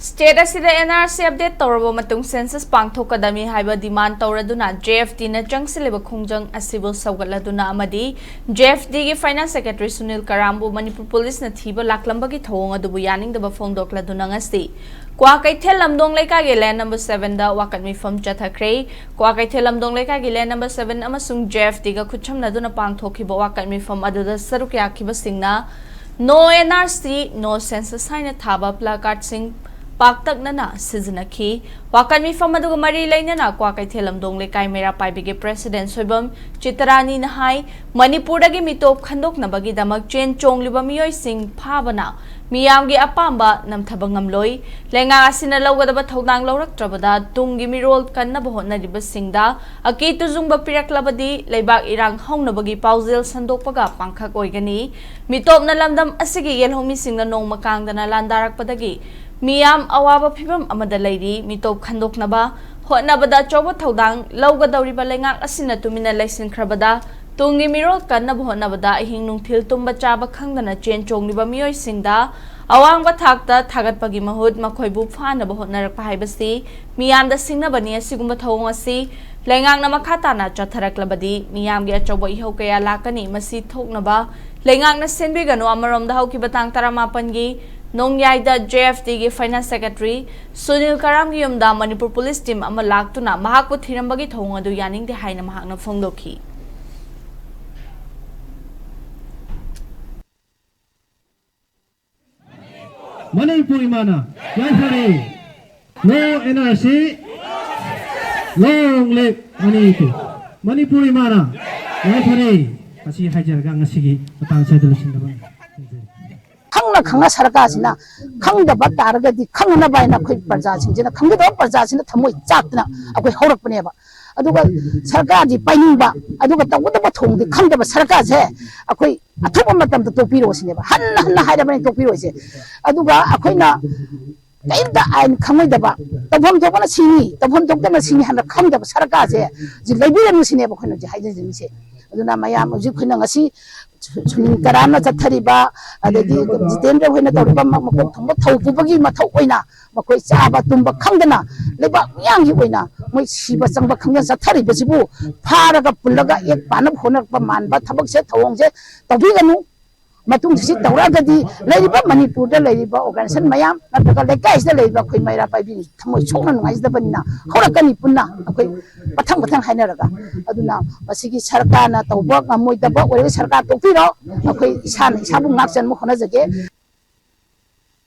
State asida NRC update tawrabo matung census pangthokadami haiba demand tawraduna JFD na jangsileba khungjang asibu sawgatladuna amadi JFD gi Finance Secretary Sunil Karambu Manipur Police na thiba laklambagi thawong adubu yaningdaba phongdokladuna ngasti Wakat lamdong leka gi land number 7 da Wakat Meepham Chathakhre Wakat lamdong leka gi land number 7 amasung JFD ga khuchamnaduna pangthokhiba Wakat Meepham aduda saruk yakhiba singna no NRC no census haina thaba placard sing Paktak nana Sizanaki, Wakat Meepham aduga mari lainana Wakat lamdong lekai mera paibige President Soibam Chitarani nahai Manipur dagi mitop khandok na bagi damak chen chong liba miyoi sing phabana miyamgi apamba namthabang ngamloi lenga asina lawgadaba thodang lawrak trabada tungi mirol kanna bohna riba singda aki tuzungba piraklabadi leibak irang hongna bagi pauzil sandokpaga pangkhak oigani mitop na lamdam asigi yelhomi singna nong makangdana landarak padagi Miyam awaba phibam amada lairi mitop khandoknaba hotnabada choba thodang lawgadawriba lengak asina tumina laisin khrabada tungi mirol kanna hotnabada ahing nungthil tumba chaba khangdana chen chongliba miyoi singda awangba thakta thagatpagi mahut makhoibu phanaba hotnarakpa haibasi miyamda singnabani asigumba thawong asi lengak na makhatana chatharaklabadi miyamgi achoba ihau kaya lakani masi thoknaba lengak na senbigano amaromda haukiba tang 18 gi Nongyaida JFD gi Finance Secretary Sunil Karamgi yumda Manipur Police Team ama laktuna mahakpu thirambagi thong adu yaningde haina mahakna phongdokhi Manipuri mana Chathakhre no NRC long live Manipuri mana Chathakhre kasi hajarga ngasigi patang sa dulusin naman Khangna sarkasina khangdaba taragadi khangna baina khoi parja sinjina khangda parja sina thamoi chakna akoi horakpaneba aduga sarkar ji painingba aduga tawdaba thongdi khangdaba sarkar je akoi athoba matam to piro sineba hanna haidaba to piro se aduga akoina kainda ain khamoidaba tabham thokna sini tabham thokna sini hanna khangdaba sarkar je ji lebiram sineba khoina ji haijin se aduna mayam ji khoina ngasi Karana Chathakhre adagi Jitendra hoina tawriba makok thongba thawpubagi mathau oina makoi chaba tumba khangdana leba yangi oina moi siba changba khangya Chathakhre basibu pharaga pullaga ek panab honakpa manba thabak se thawong je tawbiganu matung si tawragadi leiba Manipur da leiba organization mayam nataga lekai da leiba khoi maira paibi thamoi chokna ngai da banina horakani punna akoi pathang hainaraga aduna masigi sarkar na tawba ngamoi da ba ore sarkar topiro akoi isan isabu ngakchan mo khona jage